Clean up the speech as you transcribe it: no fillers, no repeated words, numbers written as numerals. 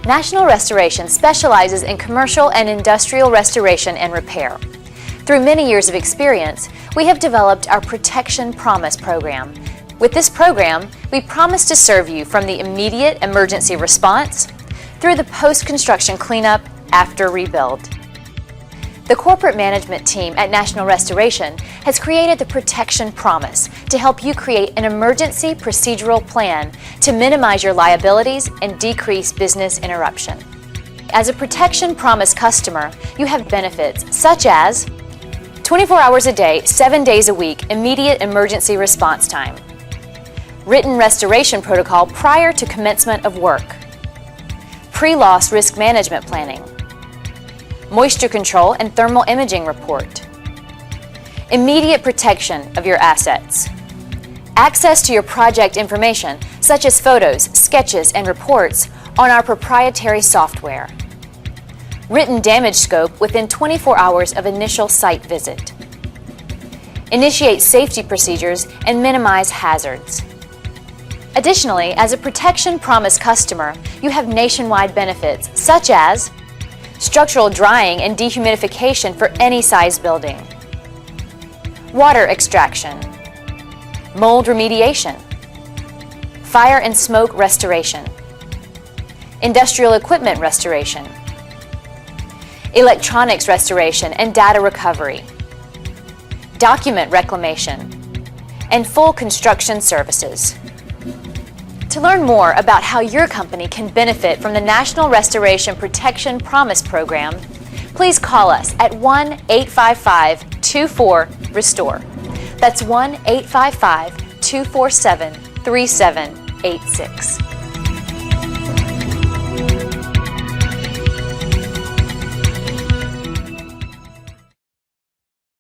National Restoration specializes in commercial and industrial restoration and repair. Through many years of experience, we have developed our Protection Promise program. With this program, we promise to serve you from the immediate emergency response through the post-construction cleanup after rebuild. The corporate management team at National Restoration has created the Protection Promise to help you create an emergency procedural plan to minimize your liabilities and decrease business interruption. As a Protection Promise customer, you have benefits such as 24 hours a day, 7 days a week, immediate emergency response time, written restoration protocol prior to commencement of work, pre-loss risk management planning, moisture control and thermal imaging report, immediate protection of your assets, access to your project information such as photos, sketches, and reports on our proprietary software, written damage scope within 24 hours of initial site visit, initiate safety procedures and minimize hazards. Additionally, as a Protection Promise customer, you have nationwide benefits such as structural drying and dehumidification for any size building, water extraction, mold remediation, fire and smoke restoration, industrial equipment restoration, electronics restoration and data recovery, document reclamation, and full construction services. To learn more about how your company can benefit from the National Restoration Protection Promise program, please call us at 1-855-24-RESTORE. That's 1-855-247-3786.